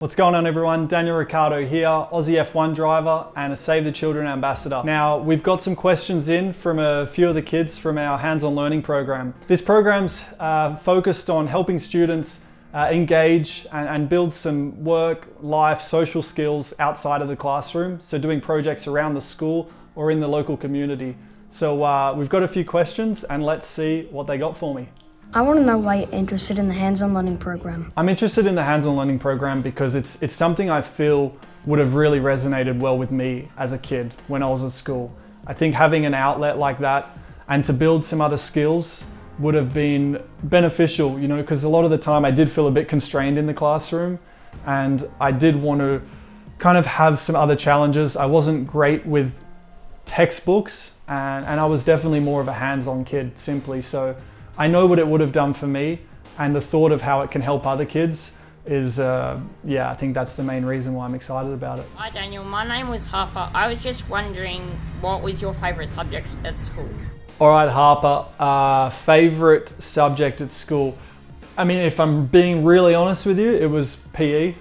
What's going on everyone? Daniel Ricciardo here, Aussie F1 driver and a Save the Children ambassador. Now, we've got some questions in from a few of the kids from our Handson Learning program. This program's focused on helping students engage and build some work, life, social skills outside of the classroom. So doing projects around the school or in the local community. So we've got a few questions and let's see what they got for me. I want to know why you're interested in the Handson Learning program. I'm interested in the Handson Learning program because it's something I feel would have really resonated well with me as a kid when I was at school. I think having an outlet like that and to build some other skills would have been beneficial, you know, because a lot of the time I did feel a bit constrained in the classroom and I did want to kind of have some other challenges. I wasn't great with textbooks and I was definitely more of a hands-on kid simply. So I know what it would have done for me, and the thought of how it can help other kids is, I think that's the main reason why I'm excited about it. Hi Daniel, my name was Harper. I was just wondering, what was your favourite subject at school? All right, Harper, favourite subject at school. I mean, if I'm being really honest with you, it was PE.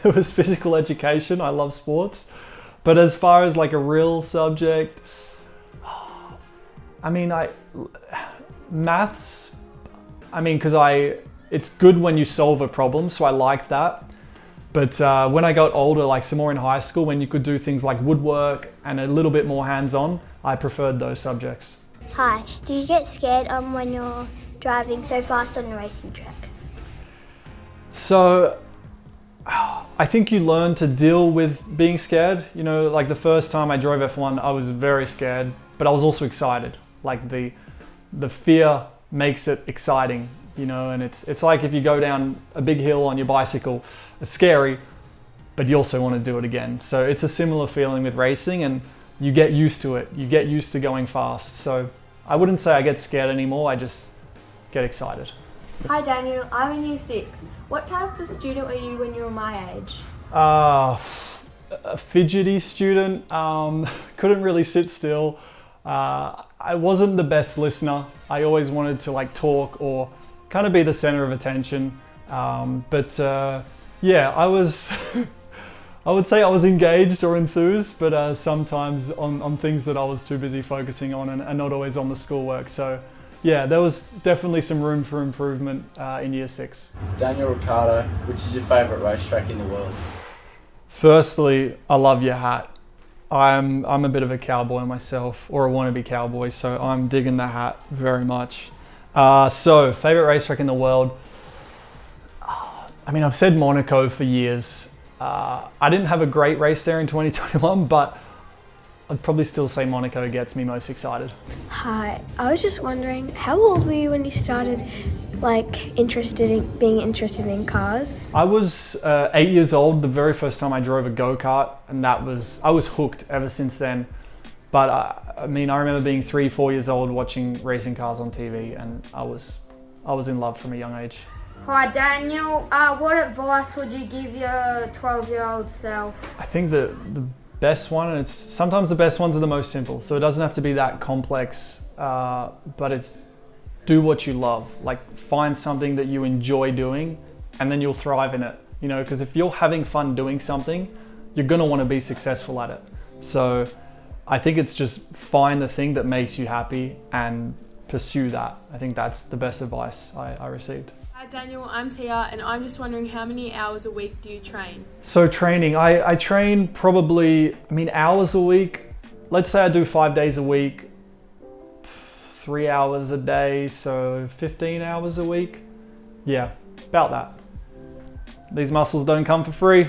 It was physical education. I love sports. But as far as like a real subject, I mean, maths, because it's good when you solve a problem, so I liked that. But when I got older, like some more in high school, when you could do things like woodwork and a little bit more hands-on, I preferred those subjects. Hi, do you get scared when you're driving so fast on a racing track? So, I think you learn to deal with being scared. You know, like the first time I drove F1, I was very scared, but I was also excited. Like the fear makes it exciting, you know, and it's like if you go down a big hill on your bicycle, it's scary, but you also want to do it again. So it's a similar feeling with racing and you get used to it. You get used to going fast. So I wouldn't say I get scared anymore, I just get excited. Hi Daniel, I'm in year 6. What type of student were you when you were my age? A fidgety student, couldn't really sit still. I wasn't the best listener. I always wanted to like talk or kind of be the center of attention. I was, I would say I was engaged or enthused, but sometimes on things that I was too busy focusing on and not always on the schoolwork. So yeah, there was definitely some room for improvement in year 6. Daniel Ricciardo, which is your favourite racetrack in the world? Firstly, I love your hat. I'm a bit of a cowboy myself, or a wannabe cowboy, so I'm digging the hat very much. So, favourite racetrack in the world? I mean, I've said Monaco for years. I didn't have a great race there in 2021, but I'd probably still say Monaco gets me most excited. Hi, I was just wondering, how old were you when you started being interested in cars? I was 8 years old the very first time I drove a go-kart, and I was hooked ever since then. But I remember being 3-4 years old watching racing cars on TV, and I was in love from a young age. Hi Daniel, what advice would you give your 12-year-old self? I think the best one, and sometimes the best ones are the most simple, so it doesn't have to be that complex, but it's do what you love. Like find something that you enjoy doing and then you'll thrive in it, you know, because if you're having fun doing something, you're gonna want to be successful at it. So I think it's just find the thing that makes you happy and pursue that. I think that's the best advice I received. Hi Daniel, I'm Tia and I'm just wondering, how many hours a week do you train? So training, I train probably, hours a week. Let's say I do 5 days a week, 3 hours a day, so 15 hours a week. Yeah, about that. These muscles don't come for free.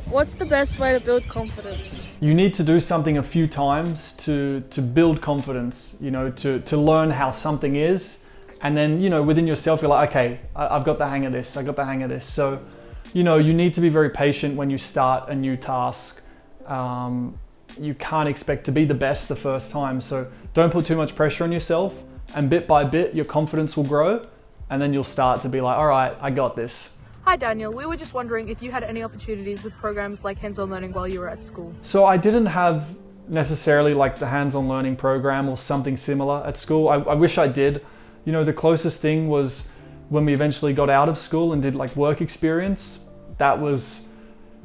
What's the best way to build confidence? You need to do something a few times to build confidence, you know, to learn how something is. And then, you know, within yourself, you're like, okay, I've got the hang of this. I got the hang of this. So, you know, you need to be very patient when you start a new task. You can't expect to be the best the first time. So don't put too much pressure on yourself, and bit by bit, your confidence will grow. And then you'll start to be like, all right, I got this. Hi Daniel, we were just wondering if you had any opportunities with programs like Handson Learning while you were at school. So I didn't have necessarily like the Handson Learning program or something similar at school. I wish I did. You know, the closest thing was when we eventually got out of school and did like work experience. That was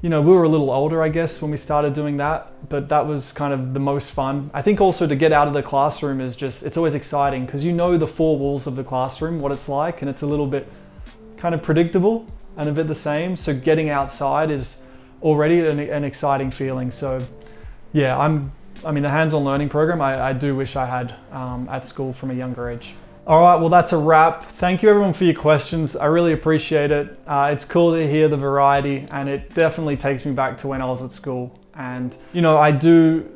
you know, we were a little older, I guess, when we started doing that, but that was kind of the most fun. I think also to get out of the classroom is just, it's always exciting because you know the four walls of the classroom, what it's like, and it's a little bit kind of predictable and a bit the same. So getting outside is already an exciting feeling. So yeah, I mean, the hands-on learning program, I do wish I had at school from a younger age. All right, well, that's a wrap. Thank you everyone for your questions. I really appreciate it. It's cool to hear the variety, and it definitely takes me back to when I was at school. And, you know, I do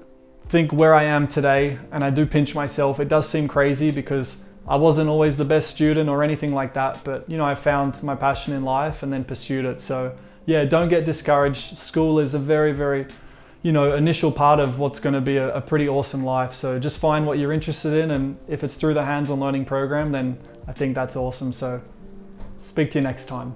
think where I am today, and I do pinch myself, it does seem crazy because I wasn't always the best student or anything like that, but, you know, I found my passion in life and then pursued it. So yeah, don't get discouraged. School is a very, very, you know, initial part of what's going to be a pretty awesome life. So just find what you're interested in, and if it's through the hands-on learning program, then I think that's awesome. So speak to you next time.